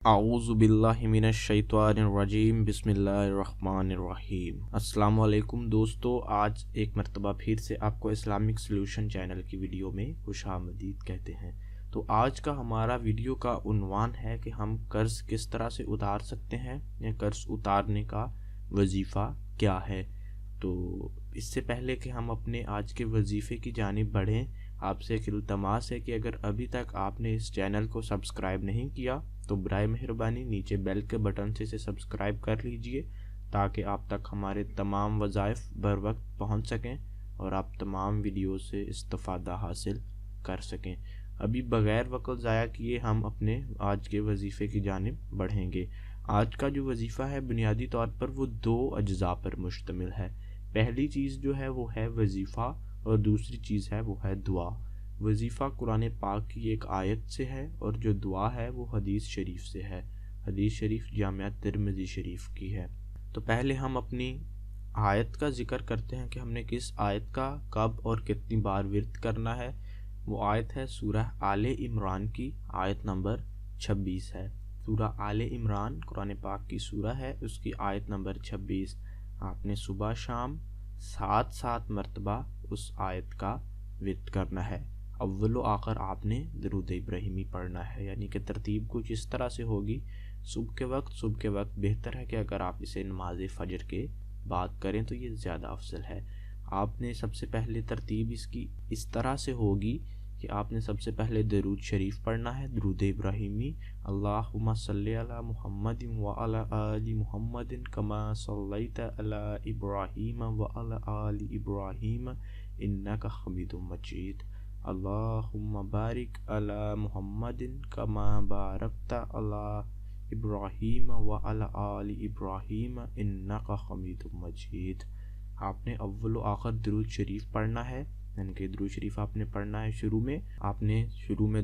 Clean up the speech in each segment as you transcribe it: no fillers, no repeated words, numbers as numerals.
आऊज़ु बिल्लाहि मिनश शैतानिर रजीम बिस्मिल्लाहिर्रहमानिर्रहीम। अस्सलाम वालेकुम दोस्तों, आज एक मर्तबा फिर से आपको इस्लामिक सॉल्यूशन चैनल की वीडियो में खुशामदीद कहते हैं। तो आज का हमारा वीडियो का उन्वान है कि हम कर्ज़ किस तरह से उतार सकते हैं या कर्ज़ उतारने का वजीफ़ा क्या है। तो इससे पहले कि हम अपने आज के वजीफ़े की जानिब बढ़ें, आपसे एक इल्तमास है कि अगर अभी तक आपने इस चैनल को सब्सक्राइब नहीं किया तो बराए मेहरबानी नीचे बेल के बटन से इसे सब्सक्राइब कर लीजिए, ताकि आप तक हमारे तमाम वज़ाइफ बर वक्त पहुँच सकें और आप तमाम वीडियो से इस्तिफ़ादा हासिल कर सकें। अभी बग़ैर वक़्त ज़ाया किए हम अपने आज के वजीफ़े की जानिब बढ़ेंगे। आज का जो वजीफ़ा है बुनियादी तौर पर वो दो अज्ज़ा पर मुश्तमिल है। पहली चीज़ जो है वो है वजीफ़ा और दूसरी चीज़ है वो है दुआ। वजीफ़ा कुरान पाक की एक आयत से है और जो दुआ है वो हदीस शरीफ से है। हदीस शरीफ जामिया तिरमिज़ी शरीफ की है। तो पहले हम अपनी आयत का ज़िक्र करते हैं कि हमने किस आयत का कब और कितनी बार विर्द करना है। वो आयत है सूरह आले इमरान की आयत नंबर 26 है। सूरह आले इमरान कुरान पाक की सूरह है, उसकी आयत नंबर 26। आपने सुबह शाम 7 मरतबा उस आयत का विर्द करना है। अव्वल आखिर आपने दरूद इब्राहिमी पढ़ना है, यानी कि तरतीब कुछ इस तरह से होगी। सुबह के वक्त बेहतर है कि अगर आप इसे नमाज फ़जर के बाद करें तो ये ज़्यादा अफजल है। आपने सबसे पहले तरतीब इसकी इस तरह से होगी कि आपने सबसे पहले दरूद शरीफ पढ़ना है, दरूद इब्राहिमी। अल्लाहुम्मा सल्ली अला मुहम्मदिन व अला आलि मुहम्मदिन कमा सल्लैता अला इब्राहीम व अला आलि इब्राहीम इन्नका हमीदुम मजीद। अल्लाहुम्मा बारिक अला मुहम्मदिन कमा बारकता अला इब्राहीम व अला आलि इब्राहीम इन्नका हमीदुम मजीद। आपने अव्वल व आखिर दरूद शरीफ पढ़ना है, यानी कि दरूद शरीफ आपने पढ़ना है शुरू में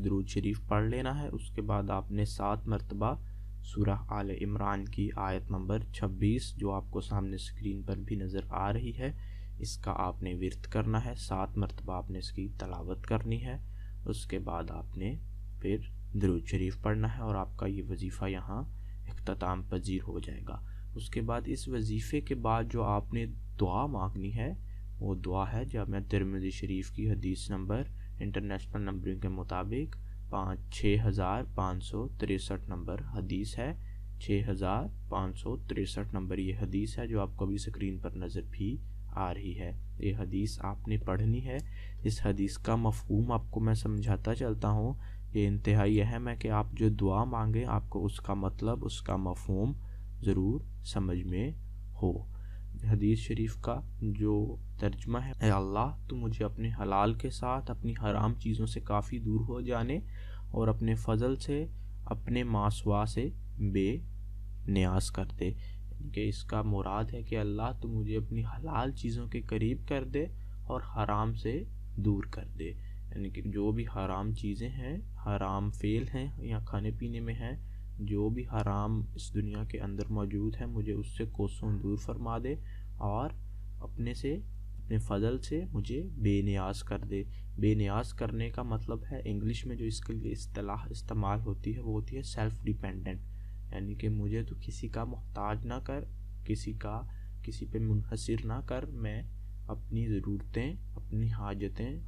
दरूद शरीफ पढ़ लेना है। उसके बाद आपने 7 मरतबा सूरह आले इमरान की आयत नंबर 26 जो आपको सामने स्क्रीन पर भी नज़र आ रही है, इसका आपने विर्द करना है। 7 मरतबा आपने इसकी तलावत करनी है। उसके बाद आपने फिर दरूद शरीफ पढ़ना है और आपका ये वजीफ़ा यहाँ इख्तिताम पजीर हो जाएगा। उसके बाद इस वजीफ़े के बाद जो आपने दुआ मांगनी है वो दुआ है जामिया तिरमिज़ी शरीफ की हदीस नंबर इंटरनेशनल नंबरिंग के मुताबिक 6563 नंबर हदीस है। 6563 नंबर ये हदीस है जो आपको अभी स्क्रीन पर नज़र भी आ रही है। ये हदीस आपने पढ़नी है। इस हदीस का मफ़हूम आपको मैं समझाता चलता हूँ। ये इंतहाई अहम है कि आप जो दुआ मांगें आपको उसका मतलब, उसका मफ़हूम ज़रूर समझ में हो। हदीस शरीफ का जो तर्जुमा है, ऐ अल्लाह तू मुझे अपने हलाल के साथ अपनी हराम चीज़ों से काफ़ी दूर हो जाने और अपने फ़ज़ल से अपने मासवा से बेनियाज कर दे। कि इसका मुराद है कि अल्लाह तू मुझे अपनी हलाल चीज़ों के करीब कर दे और हराम से दूर कर दे। यानी कि जो भी हराम चीज़ें हैं, हराम फ़ेल हैं या खाने पीने में हैं, जो भी हराम इस दुनिया के अंदर मौजूद है मुझे उससे कोसों दूर फरमा दे और अपने फ़ज़ल से मुझे बेनियाज कर दे। बेनियाज करने का मतलब है, इंग्लिश में जो इसके लिए इस्तिलाह इस्तेमाल होती है वो होती है सेल्फ़ डिपेंडेंट, यानी कि मुझे तो किसी का मोहताज ना कर, किसी पे मुनहसिर ना कर, मैं अपनी ज़रूरतें, अपनी हाजतें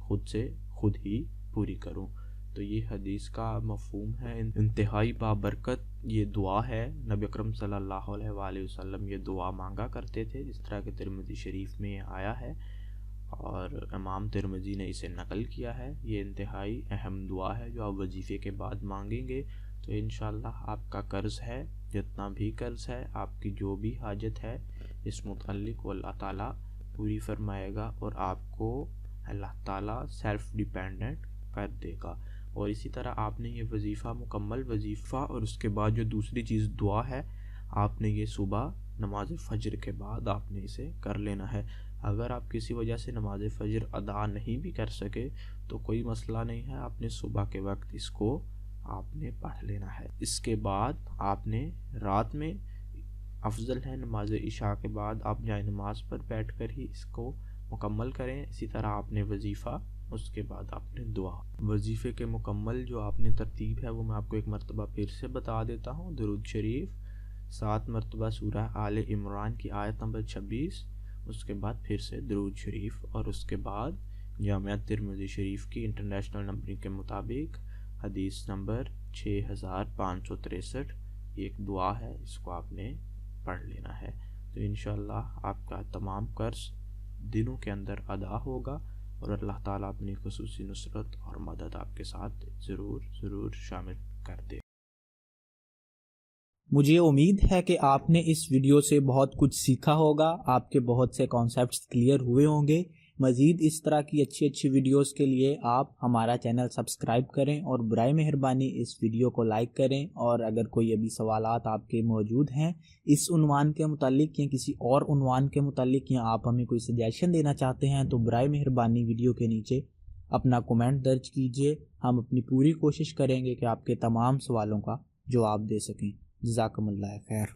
खुद ही पूरी करूं। तो ये हदीस का मफ़हूम है। इंतहाई बाबरकत ये दुआ है। नबी अकरम सल्लल्लाहु अलैहि वसल्लम ये दुआ मांगा करते थे, जिस तरह के तिरमिज़ी शरीफ में आया है और इमाम तिरमिज़ी ने इसे नकल किया है। ये इंतहाई अहम दुआ है जो आप वजीफ़े के बाद मांगेंगे तो इंशाअल्लाह आपका कर्ज़ है, जितना भी कर्ज़ है, आपकी जो भी हाजत है, इस मुतल्लिक़ अल्लाह ताला पूरी फरमाएगा और आपको अल्लाह ताला सेल्फ़ डिपेंडेंट कर देगा। और इसी तरह आपने ये वजीफ़ा, मुकम्मल वजीफ़ा और उसके बाद जो दूसरी चीज़ दुआ है, आपने ये सुबह नमाज फ़जर के बाद आपने इसे कर लेना है। अगर आप किसी वजह से नमाज फ़जर अदा नहीं भी कर सके तो कोई मसला नहीं है, आपने सुबह के वक्त इसको आपने पढ़ लेना है। इसके बाद आपने रात में, अफजल है नमाज इशा के बाद आप जाए नमाज पर बैठ कर ही इसको मुकम्मल करें। इसी तरह आपने वजीफ़ा उसके बाद आपने दुआ। वजीफ़े के मुकम्मल जो आपने तरतीब है वो मैं आपको एक मरतबा फिर से बता देता हूँ। दुरूद शरीफ 7 मरतबा सूरह आले इमरान की आयत नंबर 26, उसके बाद फिर से दुरूद शरीफ, और उसके बाद जामिया तिरमिज़ी शरीफ की इंटरनेशनल नंबरिंग के मुताबिक हदीस नंबर 6563 एक दुआ है, इसको आपने पढ़ लेना है। तो इंशाअल्लाह आपका तमाम कर्ज दिनों के अंदर अदा होगा और अल्लाह ताला अपनी खुसूसी नुसरत और मदद आपके साथ ज़रूर शामिल कर दे। मुझे उम्मीद है कि आपने इस वीडियो से बहुत कुछ सीखा होगा, आपके बहुत से कॉन्सेप्ट्स क्लियर हुए होंगे। मज़ीद इस तरह की अच्छी वीडियोस के लिए आप हमारा चैनल सब्सक्राइब करें और बराए मेहरबानी इस वीडियो को लाइक करें। और अगर कोई अभी सवालात आपके मौजूद हैं इस उन्वान के मुतालिक या किसी और उन्वान के मुतालिक, या आप हमें कोई सजेशन देना चाहते हैं, तो बराए मेहरबानी वीडियो के नीचे अपना कमेंट दर्ज कीजिए। हम अपनी पूरी कोशिश करेंगे कि आपके तमाम सवालों का जवाब दे सकें। जज़ाकमुल्लाह खैर।